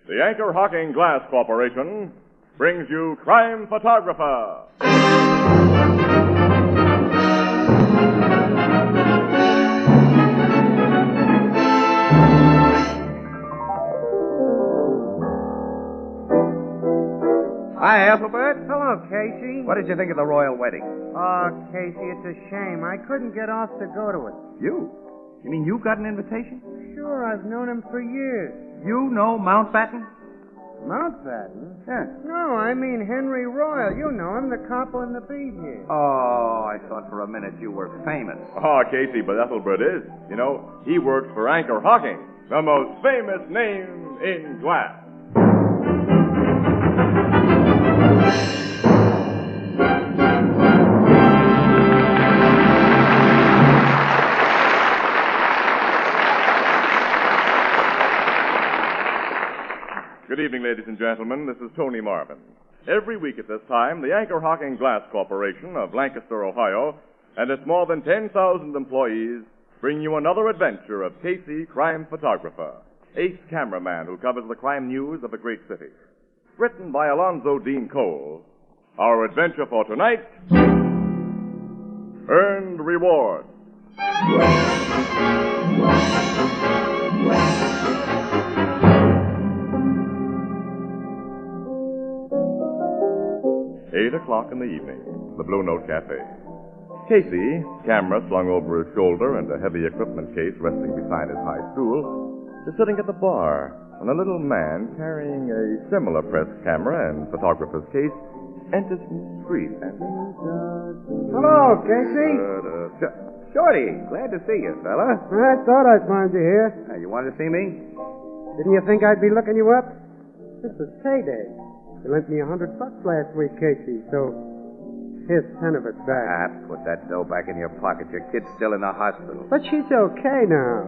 The Anchor Hocking Glass Corporation brings you Crime Photographer. Hi, Ethelbert. Hello, Casey. What did you think of the royal wedding? Oh, Casey, it's a shame. I couldn't get off to go to it. You? You mean you got an invitation? Sure, I've known him for years. You know Mountbatten? Mountbatten? Yeah. No, I mean Henry Royal. You know him, the copper and the bead here. Oh, I thought for a minute you were famous. Oh, Casey, but Ethelbert is. You know, he works for Anchor Hocking, the most famous name in glass. Good evening, ladies and gentlemen. This is Tony Marvin. Every week at this time, the Anchor Hocking Glass Corporation of Lancaster, Ohio, and its more than 10,000 employees bring you another adventure of Casey, crime photographer, ace cameraman who covers the crime news of a great city. Written by Alonzo Dean Cole, our adventure for tonight, Earned Reward. 8 o'clock in the evening, the Blue Note Cafe. Casey, camera slung over his shoulder and a heavy equipment case resting beside his high stool, is sitting at the bar when a little man carrying a similar press camera and photographer's case enters from the street and... Hello, Casey. Shorty, glad to see you, fella. I thought I'd find you here. You wanted to see me? Didn't you think I'd be looking you up? This is payday. You lent me $100 last week, Casey, so here's 10 of it back. Put that dough back in your pocket. Your kid's still in the hospital. But she's okay now.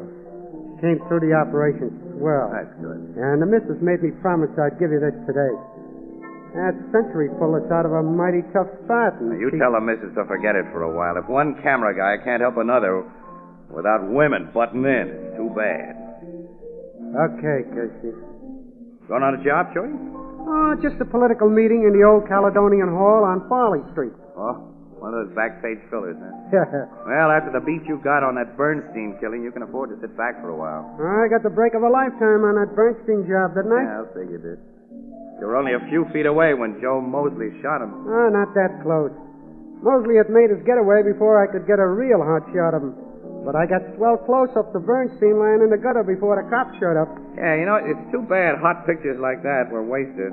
Came through the operation swell. That's good. And the missus made me promise I'd give you this today. That century bullet's out of a mighty tough spot. Now, you tell the missus to forget it for a while. If one camera guy can't help another without women butting in, it's too bad. Okay, Casey. Going on a job, Shorty? Oh, just a political meeting in the old Caledonian Hall on Farley Street. Oh, one of those backstage fillers, huh? Yeah. Well, after the beat you got on that Bernstein killing, you can afford to sit back for a while. I got the break of a lifetime on that Bernstein job, didn't I? Yeah, I'll say you did. You were only a few feet away when Joe Mosley shot him. Oh, not that close. Mosley had made his getaway before I could get a real hot shot of him. But I got swell close up to Bernstein lying in the gutter before the cops showed up. Yeah, you know, it's too bad hot pictures like that were wasted.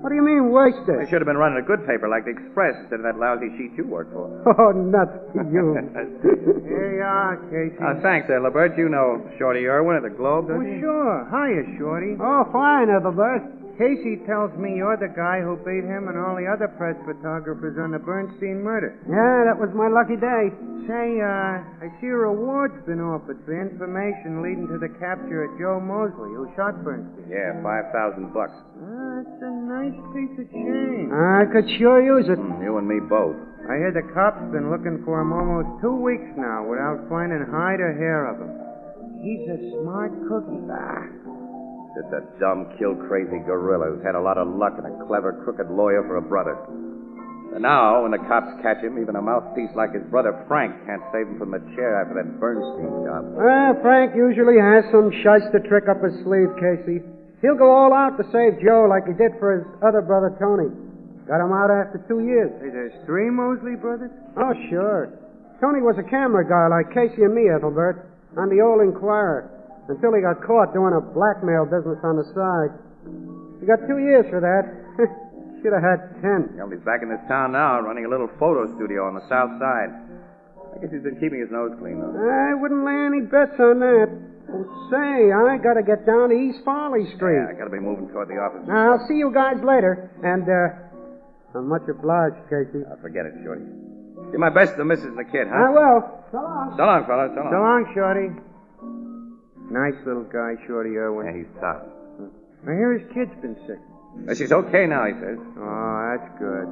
What do you mean, wasted? They should have been running a good paper like the Express instead of that lousy sheet you work for. Oh, nuts to you. Here you are, Casey. Thanks, Ethelbert. You know Shorty Irwin of the Globe, don't you? Sure. Hiya, Shorty. Oh, fine, Ethelbert. Casey tells me you're the guy who beat him and all the other press photographers on the Bernstein murder. Yeah, that was my lucky day. Say, I see a reward's been offered for information leading to the capture of Joe Mosley, who shot Bernstein. Yeah, $5,000. That's a nice piece of change. I could sure use it. You and me both. I hear the cops been looking for him almost 2 weeks now without finding hide or hair of him. He's a smart cookie. Just a dumb, kill-crazy gorilla who's had a lot of luck and a clever, crooked lawyer for a brother. And now, when the cops catch him, even a mouthpiece like his brother Frank can't save him from the chair after that Bernstein job. Frank usually has some shyster trick up his sleeve, Casey. He'll go all out to save Joe like he did for his other brother, Tony. Got him out after 2 years. Hey, there's 3 Mosley brothers? Oh, sure. Tony was a camera guy like Casey and me, Ethelbert, on the old Inquirer, until he got caught doing a blackmail business on the side. He got 2 years for that. Should have had 10. Well, he's back in this town now, running a little photo studio on the south side. I guess he's been keeping his nose clean, though. I wouldn't lay any bets on that. Oh, say, I gotta get down to East Farley Street. Yeah, I gotta be moving toward the office. Now, I'll see you guys later. And, I'm much obliged, Casey. Forget it, Shorty. Do my best to the missus and the kid, huh? I will. So long. So long, fella. So long. So long, Shorty. Nice little guy, Shorty Irwin. Yeah, he's tough. I hear his kid's been sick. She's okay now, he says. Oh, that's good.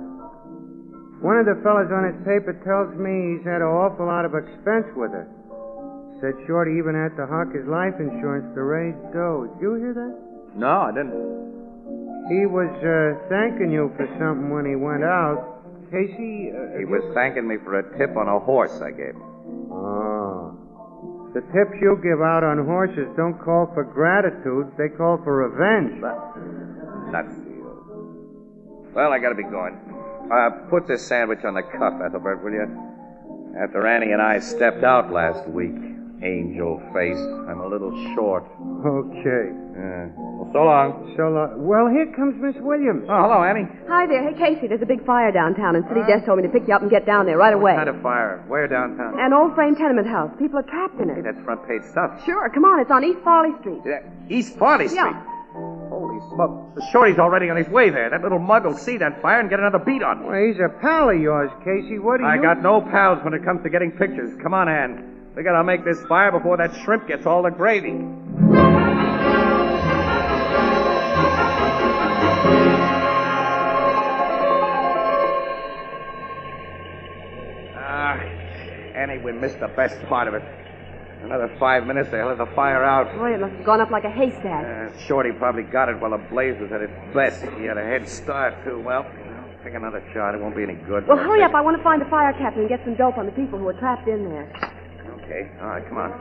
One of the fellas on his paper tells me he's had an awful lot of expense with her. Said Shorty even had to hock his life insurance to raise dough. Did you hear that? No, I didn't. He was thanking you for something when he went out. Casey... He was thanking me for a tip on a horse I gave him. Oh. The tips you give out on horses don't call for gratitude. They call for revenge. Nuts to you. Well, I gotta be going. Put this sandwich on the cuff, Ethelbert, will you? After Annie and I stepped out last week, angel-faced, I'm a little short. Okay. Well, so long. So long. Well, here comes Miss Williams. Oh, hello, Annie. Hi there. Hey, Casey, there's a big fire downtown, and City Desk told me to pick you up and get down there right away. What kind of fire? Where downtown? An old frame tenement house. People are trapped in Hey, it. that's front page stuff. Sure, come on. It's on East Farley Street. East Farley Street? Yeah. Holy smoke. The shorty's already on his way there. That little mug will see that fire and get another beat on me. Well, he's a pal of yours, Casey. What do you... I got no pals when it comes to getting pictures. Come on, Ann. We gotta make this fire before that shrimp gets all the gravy. Annie, we missed the best part of it. Another 5 minutes, they'll have the fire out. Boy, it must have gone up like a haystack. Shorty probably got it while the blaze was at its best. He had a head start, too. Well, take another shot. It won't be any good. Well, hurry up. I want to find the fire captain and get some dope on the people who are trapped in there. Okay. All right, come on.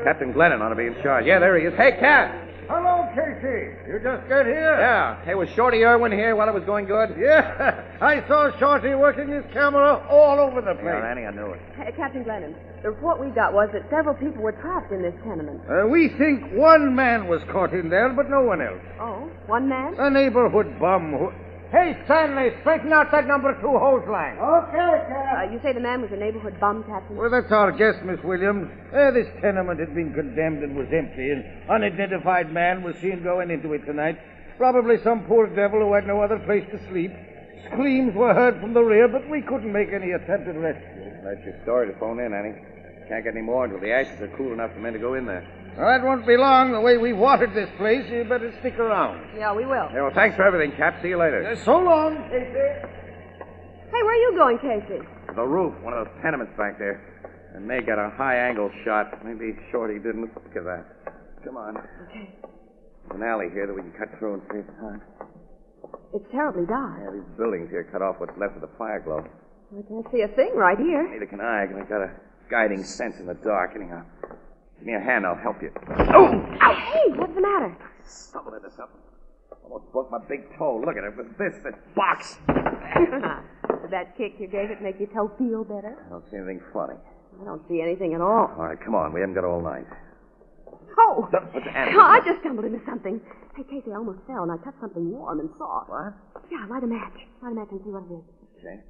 Captain Glennon ought to be in charge. Yeah, there he is. Hey, Cap! Hello, Casey. You just got here? Yeah. Hey, was Shorty Irwin here while it was going good? Yeah. I saw Shorty working his camera all over the place. Yeah, Annie, I knew it. Hey, Captain Glennon, the report we got was that several people were trapped in this tenement. We think one man was caught in there, but no one else. Oh, one man? A neighborhood bum who... Hey, Stanley, straighten out that number 2 hose line. Okay, Cap. You say the man was a neighborhood bum, Captain? Well, that's our guess, Miss Williams. This tenement had been condemned and was empty. An unidentified man was seen going into it tonight. Probably some poor devil who had no other place to sleep. Screams were heard from the rear, but we couldn't make any attempt at rescue. That's your story to phone in, Annie. Can't get any more until the ashes are cool enough for men to go in there. Well, that won't be long. The way we watered this place, you better stick around. Yeah, we will. Yeah, well, thanks for everything, Cap. See you later. So long, Casey. Hey, where are you going, Casey? The roof, one of those tenements back there. And May got a high-angle shot. Maybe Shorty didn't look at that. Come on. Okay. There's an alley here that we can cut through and save time. It's terribly dark. Yeah, these buildings here cut off what's left of the fire glow. I can't see a thing right here. Neither can I. I've got a guiding sense in the dark. Anyhow, give me a hand. I'll help you. Oh! Ow! Hey, what's the matter? Stumbled into something. Almost broke my big toe. Look at it. With this box. Did that kick you gave it make your toe feel better? I don't see anything funny. I don't see anything at all. All right, come on. We haven't got all night. Oh! What's the animal? I just stumbled into something. Hey, Casey, I almost fell, and I touched something warm and soft. What? Yeah, light a match. Light a match and see what it is. Okay.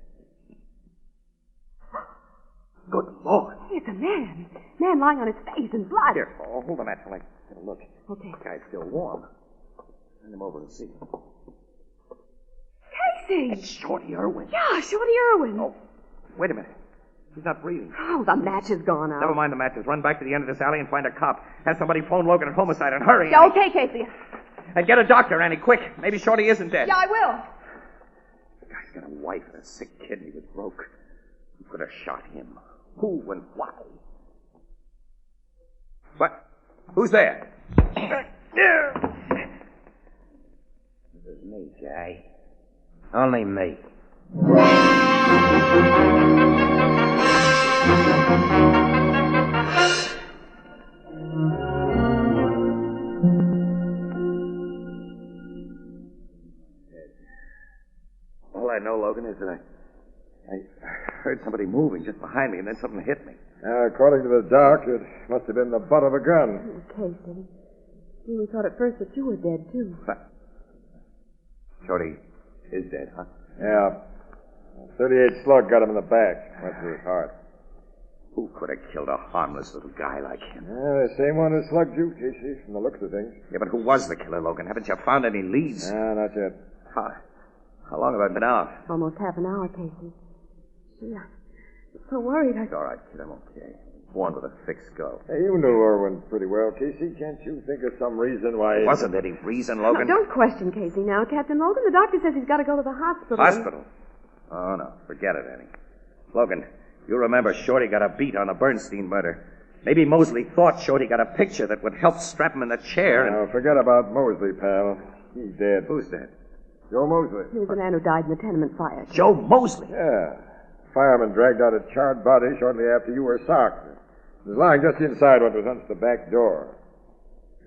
Good Lord. Hey, it's a man. Man lying on his face in blood. Here, hold the match while I get a look. Okay. The guy's still warm. Send him over and see. Casey! It's Shorty Irwin. Yeah, Shorty Irwin. Oh, wait a minute. He's not breathing. Oh, the match is gone out. Never mind the matches. Run back to the end of this alley and find a cop. Have somebody phone Logan at homicide and hurry. Yeah, okay, Casey. And get a doctor, Annie, quick. Maybe Shorty isn't dead. Yeah, I will. The guy's got a wife and a sick kid and he was broke. Who could have shot him? Who and why? What? Who's there? This is me, Jay. Only me. All I know, Logan, is that I heard somebody moving just behind me, and then something hit me. According to the doc, it must have been the butt of a gun. Casey, we thought at first that you were dead, too. What? Shorty is dead, huh? Yeah. 38 slug got him in the back. Went through his heart. Who could have killed a harmless little guy like him? Yeah, the same one who slugged you, Casey, from the looks of things. Yeah, but who was the killer, Logan? Haven't you found any leads? Not yet. How long have I been out? Almost half an hour, Casey. Gee, I'm so worried. It's all right, kid. I'm okay. Born with a thick skull. Hey, you knew Irwin pretty well, Casey. Can't you think of some reason why... There wasn't any reason, Logan. Now, don't question Casey now, Captain Logan. The doctor says he's got to go to the hospital. Hospital? Oh, no. Forget it, Annie. Logan, you remember Shorty got a beat on the Bernstein murder. Maybe Mosley thought Shorty got a picture that would help strap him in the chair and... Now, forget about Mosley, pal. He's dead. Who's dead? Joe Mosley. He was the man who died in the tenement fire. Joe Mosley? Yeah. Fireman dragged out a charred body shortly after you were socked. It was lying just inside what was under the back door.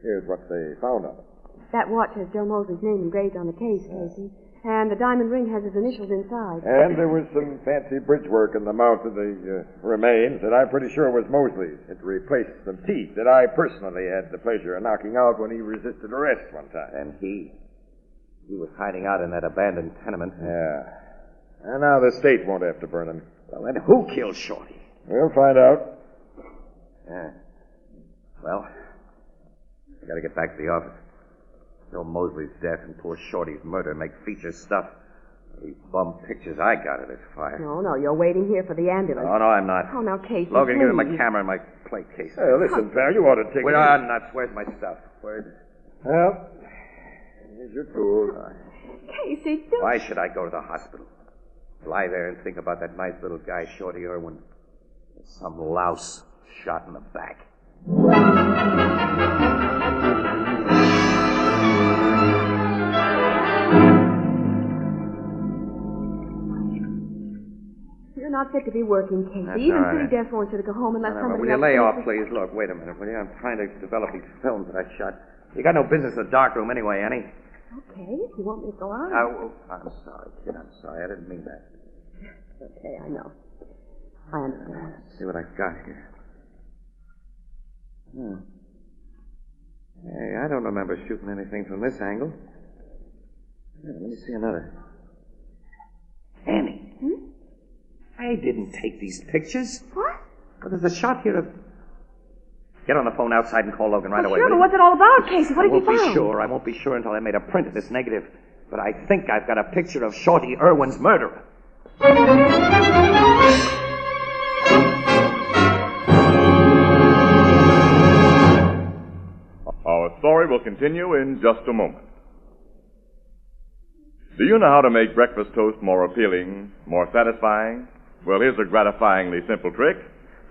Here's what they found on it. That watch has Joe Mosley's name engraved on the case, Casey. And the diamond ring has his initials inside. And there was some fancy bridge work in the mouth of the remains that I'm pretty sure was Mosley's. It replaced some teeth that I personally had the pleasure of knocking out when he resisted arrest one time. And he was hiding out in that abandoned tenement. Yeah. And now the state won't have to burn him. Well, then who killed Shorty? We'll find out. Yeah. Well, I gotta get back to the office. Joe Mosley's death and poor Shorty's murder make feature stuff. These bum pictures I got of this fire. No, you're waiting here for the ambulance. Oh, no, I'm not. Oh, now, Casey, Logan, give me my please. camera and my plate case. Hey, listen, pal, you ought to take We're it. nuts. Where's my stuff? Where's... Well, here's your tools. Casey, don't... Why should I go to the hospital? Lie there and think about that nice little guy, Shorty Irwin. Some louse shot in the back. You're not fit to be working, Casey. That's Even all right. City Desk wants you to go home unless somebody Will you else lay takes off, it. please? Look, wait a minute, will you? I'm trying to develop these films that I shot. You got no business in the darkroom anyway, Annie. Okay, if you want me to go out. I'm sorry, kid. I'm sorry. I didn't mean that. Okay, I know. I understand. Let's see what I got here. Hey, I don't remember shooting anything from this angle. Here, let me see another. Annie. I didn't take these pictures. What? Well, there's a shot here of... Get on the phone outside and call Logan right away. Sure, will but you? what's it all about, Casey? What have you found? I won't be sure until I made a print of this negative. But I think I've got a picture of Shorty Irwin's murderer. Our story will continue in just a moment. Do you know how to make breakfast toast more appealing, more satisfying? Well, here's a gratifyingly simple trick.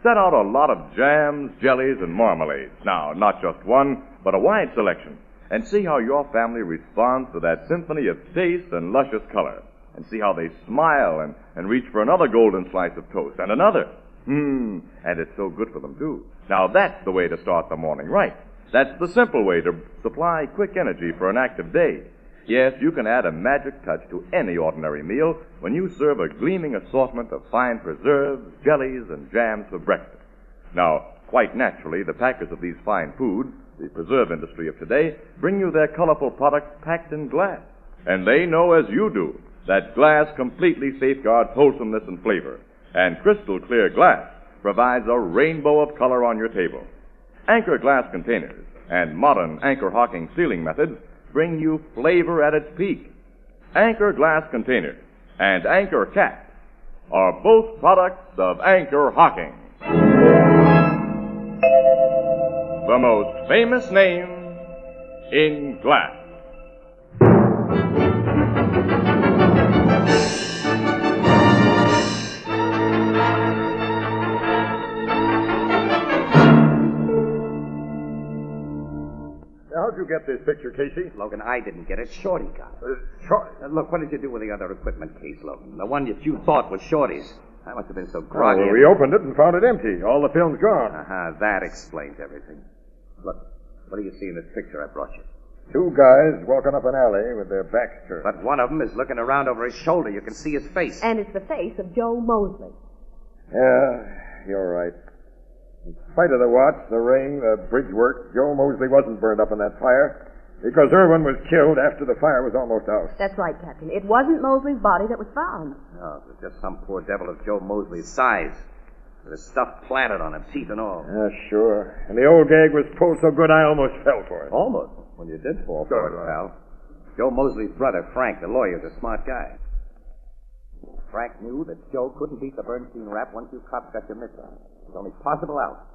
Set out a lot of jams, jellies, and marmalades. Now, not just one, but a wide selection. And see how your family responds to that symphony of taste and luscious color. And see how they smile and reach for another golden slice of toast and another. And it's so good for them, too. Now, that's the way to start the morning right. That's the simple way to supply quick energy for an active day. Yes, you can add a magic touch to any ordinary meal when you serve a gleaming assortment of fine preserves, jellies, and jams for breakfast. Now, quite naturally, the packers of these fine foods, the preserve industry of today, bring you their colorful products packed in glass. And they know, as you do, that glass completely safeguards wholesomeness and flavor. And crystal clear glass provides a rainbow of color on your table. Anchor glass containers and modern anchor hocking sealing methods bring you flavor at its peak. Anchor glass containers and Anchor caps are both products of Anchor Hocking, the most famous name in glass. How'd you get this picture, Casey? Logan, I didn't get it. Shorty got it. Shorty. Look, what did you do with the other equipment case, Logan? The one that you thought was Shorty's. I must have been so groggy. We opened it and found it empty. All the film's gone. That explains everything. Look, what do you see in this picture I brought you? Two guys walking up an alley with their backs turned. But one of them is looking around over his shoulder. You can see his face. And it's the face of Joe Mosley. Yeah, you're right. In spite of the watch, the ring, the bridge work, Joe Mosley wasn't burned up in that fire because Irwin was killed after the fire was almost out. That's right, Captain. It wasn't Mosley's body that was found. No, it was just some poor devil of Joe Mosley's size. With his stuff planted on him, teeth and all. Yeah, sure. And the old gag was pulled so good I almost fell for it. Almost. Well, you did fall for it, pal. Joe Mosley's brother, Frank, the lawyer's a smart guy. Frank knew that Joe couldn't beat the Bernstein rap once you cops got your mitts on. His only possible out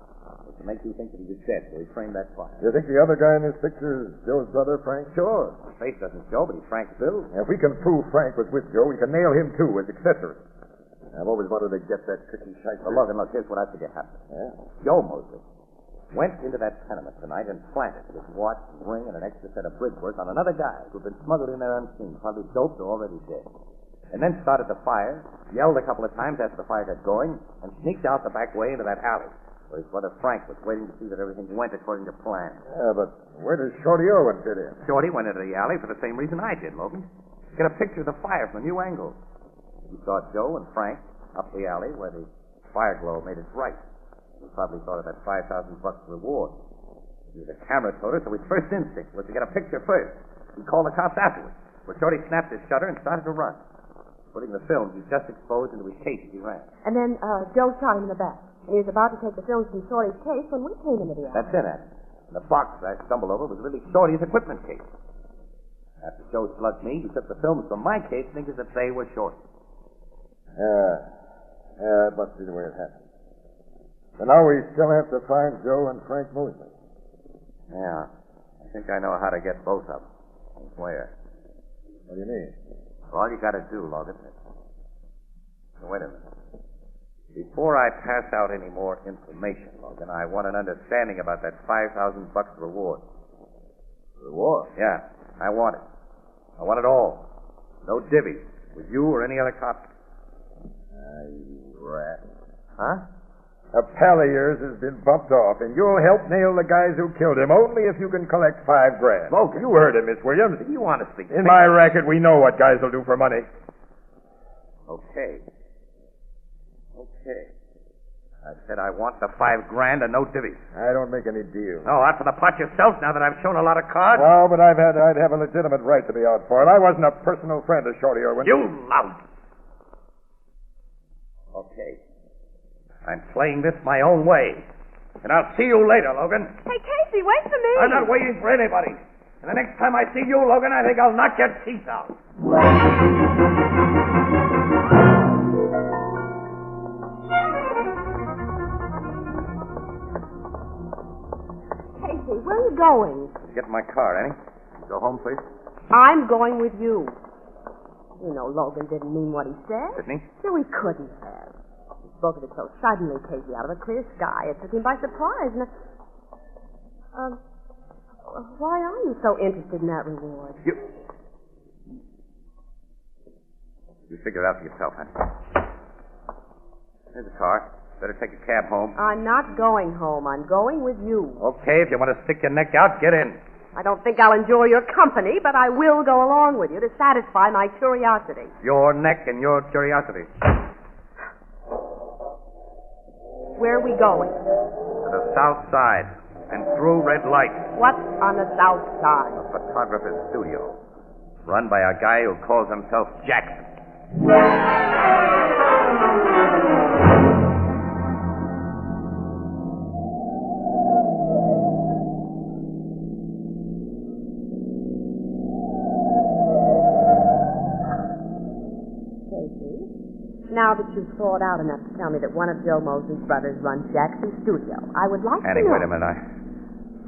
was to make you think that he was dead, so he framed that fire. You think the other guy in this picture is Joe's brother, Frank? Sure. His face doesn't show, but he's Frank's build. If we can prove Frank was with Joe, we can nail him, too, as accessory. I've always wanted to get that tricky shite. Well, look, here's what I think happened. Yeah? Joe Mosley went into that tenement tonight and planted his watch and ring and an extra set of bridge work on another guy who'd been smuggled in there unseen, probably doped or already dead. And then started the fire, yelled a couple of times after the fire got going, and sneaked out the back way into that alley, where his brother Frank was waiting to see that everything went according to plan. Yeah, but where does Shorty Irwin fit in? Shorty went into the alley for the same reason I did, Logan. Get a picture of the fire from a new angle. He saw Joe and Frank up the alley where the fire glow made it bright. He probably thought of that $5,000 reward. He was a camera toter, so his first instinct was to get a picture first. He called the cops afterwards, where Shorty snapped his shutter and started to run, putting the film he just exposed into his case as he ran. And then Joe shot him in the back. And he was about to take the films from Shorty's case when we came into the alley. That's it, Annie. The box I stumbled over was really Shorty's equipment case. After Joe slugged me, he took the films from my case thinking that they were Shorty. Yeah, it must be the way it happened. So now we still have to find Joe and Frank Mosley. Yeah. I think I know how to get both of them. Where? What do you mean? All you got to do, Logan. Wait a minute. Before I pass out any more information, Logan, I want an understanding about that $5,000 reward. Reward? Yeah, I want it. I want it all. No divvies with you or any other cop. You rat. Huh? A pal of yours has been bumped off, and you'll help nail the guys who killed him only if you can collect $5,000. Logan. You heard him, Miss Williams. You honestly In my racket, we know what guys will do for money. Okay. I said I want the $5,000 and no divvies. I don't make any deals. No, out for the pot yourself now that I've shown a lot of cards. No, but I'd have a legitimate right to be out for it. I wasn't a personal friend of Shorty Irwin. You lout. Okay. I'm playing this my own way. And I'll see you later, Logan. Hey, Casey, wait for me. I'm not waiting for anybody. And the next time I see you, Logan, I think I'll knock your teeth out. Casey, where are you going? Get in my car, Annie. Go home, please. I'm going with you. You know, Logan didn't mean what he said. Didn't he? No, he couldn't have. He spoke of it so suddenly, Casey, out of a clear sky. It took him by surprise. And, why are you so interested in that reward? You figure it out for yourself, honey. Here's the car. Better take a cab home. I'm not going home. I'm going with you. Okay, if you want to stick your neck out, get in. I don't think I'll enjoy your company, but I will go along with you to satisfy my curiosity. Your neck and your curiosity. Where are we going? To the south side and through red light. What's on the south side? A photographer's studio. Run by a guy who calls himself Jackson. Now that you've thought out enough to tell me that one of Joe Mosley's brothers runs Jackson's studio, I would like Annie, to know... wait a minute.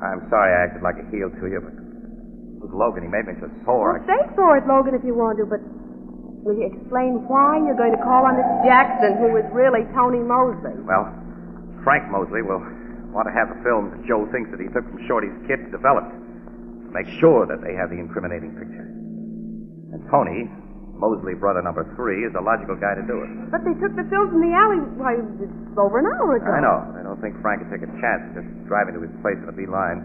I'm sorry I acted like a heel to you, but with Logan, he made me so sore. Well, say for it, Logan, if you want to, but will you explain why you're going to call on this Jackson, who is really Tony Mosley? Well, Frank Mosley will want to have the films that Joe thinks that he took from Shorty's kit developed to make sure that they have the incriminating picture. And Tony... Mosley brother number 3 is the logical guy to do it. But they took the films in the alley, it's over an hour ago. I know. I don't think Frank would take a chance just driving to his place in a beeline.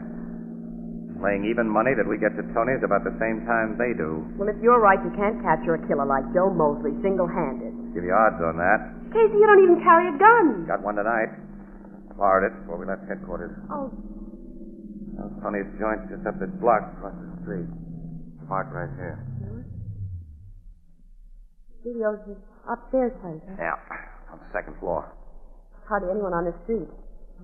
Laying even money that we get to Tony's about the same time they do. Well, if you're right, you can't capture a killer like Joe Mosley single-handed. Give you odds on that. Casey, you don't even carry a gun. Got one tonight. Borrowed it before we left headquarters. Oh. Well, Tony's joint's just up this block across the street. Parked right here. Studio's upstairs, place, huh? Yeah, on the second floor. Hardly anyone on the street.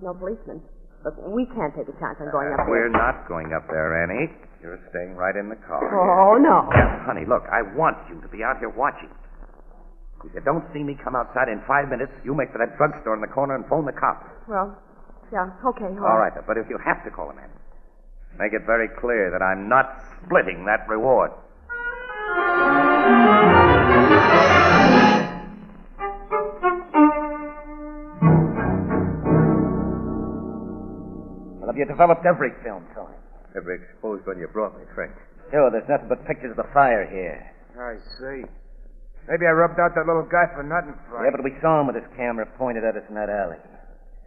No policemen. Look, we can't take a chance on going up there. We're not going up there, Annie. You're staying right in the car. Oh, no. Yes, honey, look, I want you to be out here watching. If you don't see me come outside in 5 minutes, you make for that drugstore in the corner and phone the cops. Well, yeah, okay. All right, but if you have to call him in, make it very clear that I'm not splitting that reward. You developed every film, Tony. Every exposed one you brought me, Frank. Sure, there's nothing but pictures of the fire here. I see. Maybe I rubbed out that little guy for nothing, Frank. Yeah, but we saw him with his camera pointed at us in that alley.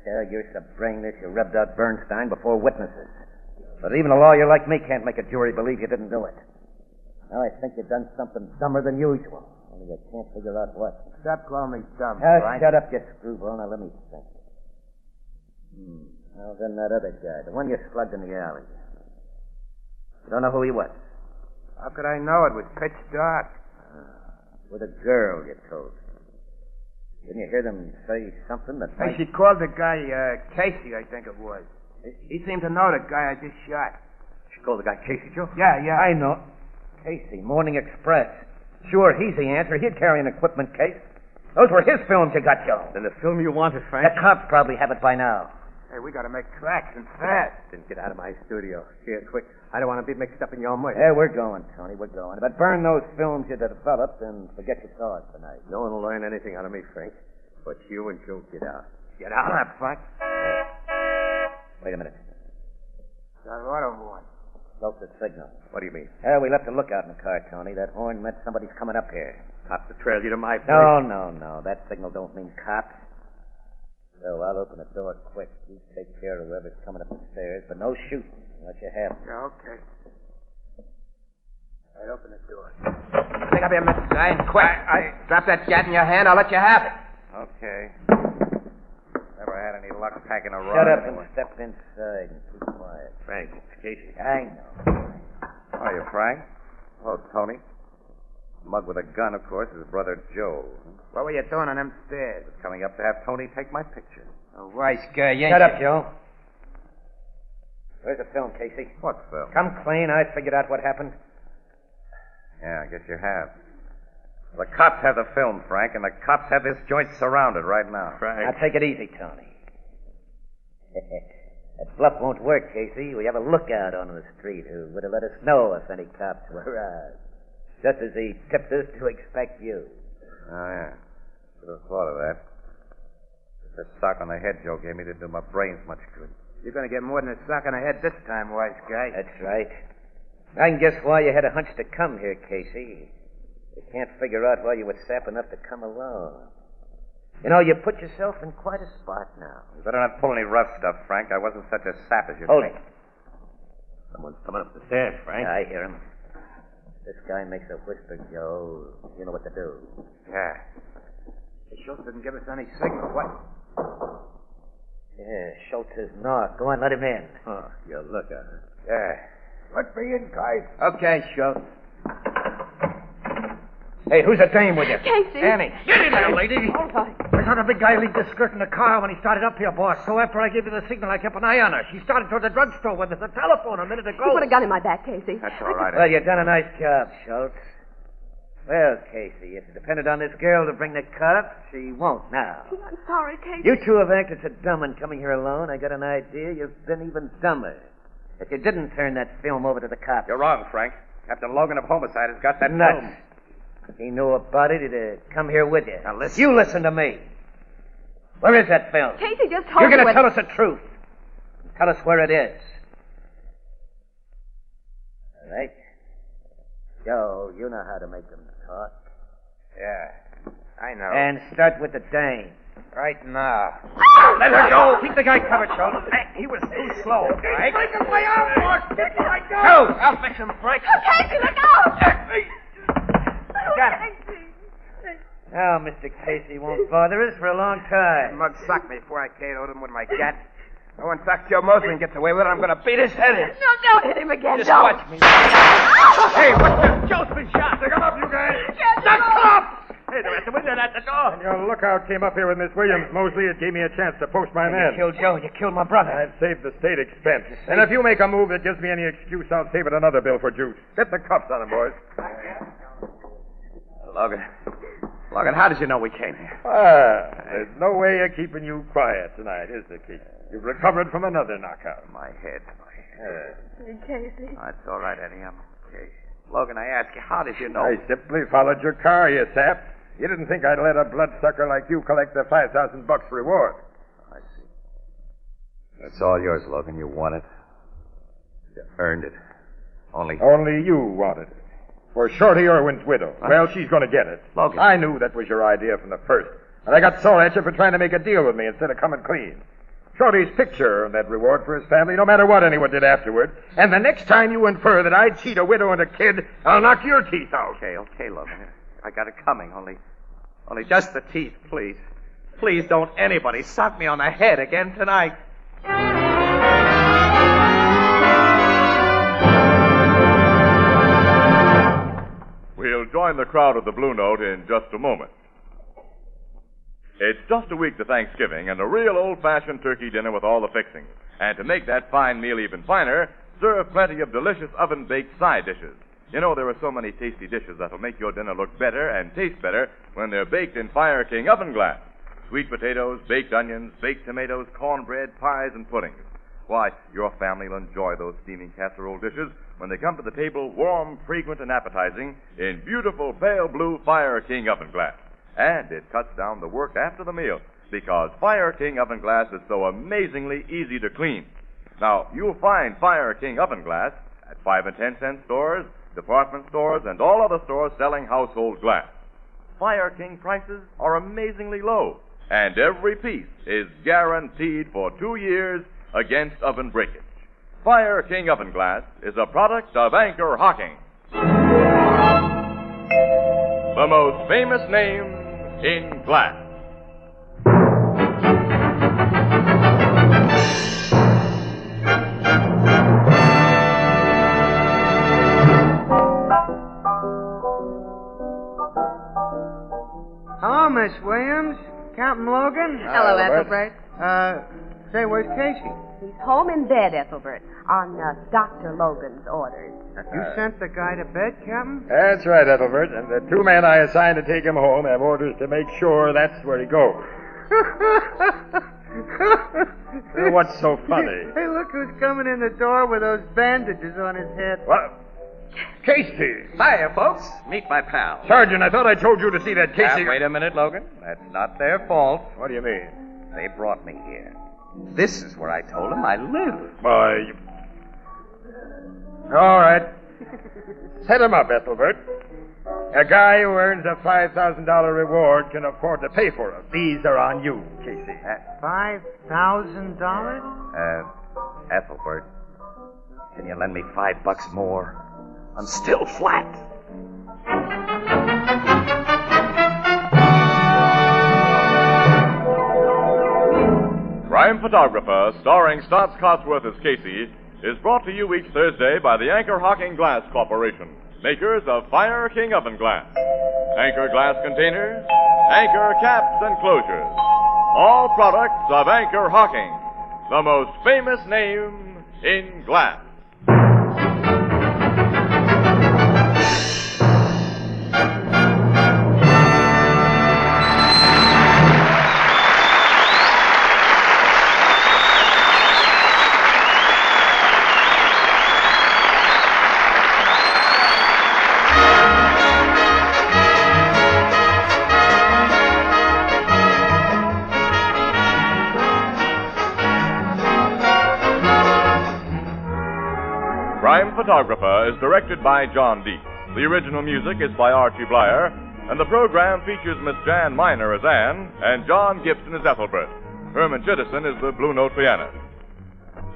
Yeah, you're so brainless, you rubbed out Bernstein before witnesses. But even a lawyer like me can't make a jury believe you didn't do it. Now I think you've done something dumber than usual. Only you can't figure out what. Stop calling me dumb, Now, Frank. shut up, you screwball. Now, let me think. Now, then that other guy, the one you slugged in the alley. You don't know who he was? How could I know? It was pitch dark. With a girl, you told me. Didn't you hear them say something that Hey, she called the guy, Casey, I think it was. He seemed to know the guy I just shot. She called the guy Casey, Joe? Yeah. I know. Casey, Morning Express. Sure, he's the answer. He'd carry an equipment case. Those were his films you got, Joe. Then the film you wanted, Frank? The cops probably have it by now. Hey, we gotta make tracks and fast. Then get out of my studio. Here, quick. I don't want to be mixed up in your murder. Yeah, we're going, Tony, we're going. But burn those films you developed and forget you saw it tonight. No one will learn anything out of me, Frank. But you and Joe get out. Get out. Frank. Wait a minute. That auto horn. Broke the signal. What do you mean? We left a lookout in the car, Tony. That horn meant somebody's coming up here. Cops to trail you to my place? No. That signal don't mean cops. So I'll open the door quick. You take care of whoever's coming up the stairs, but no shooting unless you have to. Yeah, okay. I open the door. Pick up your Mr. Guy, and quick. Drop that gat in your hand. I'll let you have it. Okay. Never had any luck packing a rod. Shut up anyway. and step inside and keep quiet. Frank, it's Casey. I know. How are you, Frank? Hello, Tony. Mug with a gun, of course, is brother Joe. What were you doing on them stairs? Coming up to have Tony take my picture. A wise guy, ain't Shut you? up, Joe. Where's the film, Casey? What film? Come clean. I figured out what happened. Yeah, I guess you have. The cops have the film, Frank, and the cops have this joint surrounded right now. Now take it easy, Tony. That bluff won't work, Casey. We have a lookout on the street who would have let us know if any cops were around. Just as he tipped us to expect you. Oh, yeah. Should have thought of that. The sock on the head Joe gave me didn't do my brains much good. You're going to get more than a sock on the head this time, wise guy. That's right. I can guess why you had a hunch to come here, Casey. You can't figure out why you were sap enough to come alone. You know, you put yourself in quite a spot now. You better not pull any rough stuff, Frank. I wasn't such a sap as you Hold think. it. Someone's coming up the stairs, Frank. I hear him. This guy makes a whisper, Joe. You know what to do. Yeah. The Schultz didn't give us any signal. What? Yeah, Schultz is knocked. Go on, let him in. Oh, you look at it. Yeah. Let me in, guys. Okay, Schultz. Hey, who's the dame with you? Casey. Annie. Get in there, lady. All right. I saw the big guy leave the skirt in the car when he started up here, boss. So after I gave you the signal, I kept an eye on her. She started toward the drugstore when there's a telephone a minute You ago. put a gun in my back, Casey. That's all right. Well, you've done a nice job, Schultz. Well, Casey, if it depended on this girl to bring the cops, she won't now. I'm sorry, Casey. You two have acted so dumb in coming here alone. I got an idea you've been even dumber. If you didn't turn that film over to the cops. You're wrong, Frank. Captain Logan of Homicide has got that Nuts. film. If he knew about it, he'd have come here with you. Now, listen. You listen to me. Where is that film? Casey just told You're you going to when... tell us the truth. Tell us where it is. All right. Joe, you know how to make them talk. Yeah, I know. And start with the dame. Right now. Let her go. Keep the guy covered, Schultz. He was too slow, Frank. breaking my arm, boss. Get my gun. Go. I'll fix him, Frank. Casey, look out! Got it. Now, Mr. Casey won't bother us for a long time. Mug socked me before I KO'd him with my gat. Oh, in fact, Joe Mosley gets away with it. I'm going to beat his head in. No, don't hit him again. Just don't. watch me. Hey, what's this? Joe's been shot. Come up, you guys. Get Stop! Hey, they're at the window and at the door. When your lookout came up here with Miss Williams, Mosley, it gave me a chance to post my You men. killed Joe. You killed my brother. I've saved the state expense. And if you make a move that gives me any excuse, I'll save it another bill for juice. Get the cuffs on him, boys. Logan, how did you know we came here? There's no way of keeping you quiet tonight, is there, Keith? You've recovered from another knockout. My head. Casey. That's all right, Eddie. I'm okay. Logan, I ask you, how did you know? I simply followed your car, you sap. You didn't think I'd let a bloodsucker like you collect the $5,000 reward. I see. It's all yours, Logan. You want it. You earned it. Only you want it. For Shorty Irwin's widow. Huh? Well, she's going to get it. Logan. I knew that was your idea from the first. And I got sore at you for trying to make a deal with me instead of coming clean. Shorty's picture earned that reward for his family, no matter what anyone did afterward. And the next time you infer that I'd cheat a widow and a kid, I'll knock your teeth out. Okay, Logan. I got it coming. Only just the teeth, please. Please don't anybody sock me on the head again tonight. We'll join the crowd at the Blue Note in just a moment. It's just a week to Thanksgiving and a real old-fashioned turkey dinner with all the fixings. And to make that fine meal even finer, serve plenty of delicious oven-baked side dishes. You know, there are so many tasty dishes that'll make your dinner look better and taste better when they're baked in Fire King oven glass. Sweet potatoes, baked onions, baked tomatoes, cornbread, pies, and puddings. Why, your family will enjoy those steaming casserole dishes when they come to the table warm, fragrant, and appetizing in beautiful pale blue Fire King oven glass. And it cuts down the work after the meal because Fire King oven glass is so amazingly easy to clean. Now, you'll find Fire King oven glass at 5 and 10 cent stores, department stores, and all other stores selling household glass. Fire King prices are amazingly low, and every piece is guaranteed for 2 years against oven breakage. Fire King oven glass is a product of Anchor Hocking, the most famous name in glass. Hello, Miss Williams. Captain Logan. Hello, Ethelbert. Say, where's Casey? He's home in bed, Ethelbert, on Dr. Logan's orders. You sent the guy to bed, Captain? That's right, Ethelbert. And the 2 men I assigned to take him home have orders to make sure that's where he goes. What's so funny? Hey, look who's coming in the door with those bandages on his head. What? Casey! Hiya, folks. Meet my pal. Sergeant, I thought I told you to see that Casey... Wait a minute, Logan. That's not their fault. What do you mean? They brought me here. This is where I told them I live. Why, All right. Set him up, Ethelbert. A guy who earns a $5,000 reward can afford to pay for it. These are on you, Casey. $5,000? Ethelbert, can you lend me $5 more? I'm still flat. Crime Photographer, starring Stotts Cotsworth as Casey, is brought to you each Thursday by the Anchor Hocking Glass Corporation, makers of Fire King oven glass, Anchor glass containers, Anchor caps and closures. All products of Anchor Hocking, the most famous name in glass. Crime Photographer is directed by John Deep. The original music is by Archie Bleyer, and the program features Miss Jan Miner as Anne and John Gibson as Ethelbert. Herman Chittison is the Blue Note pianist.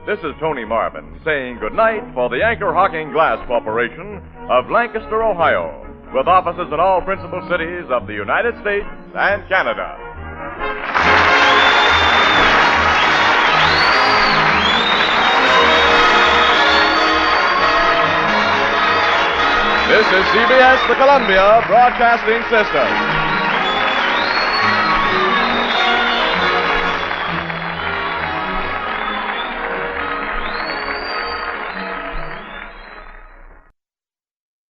This is Tony Marvin saying goodnight for the Anchor Hocking Glass Corporation of Lancaster, Ohio, with offices in all principal cities of the United States and Canada. This is CBS, the Columbia Broadcasting System.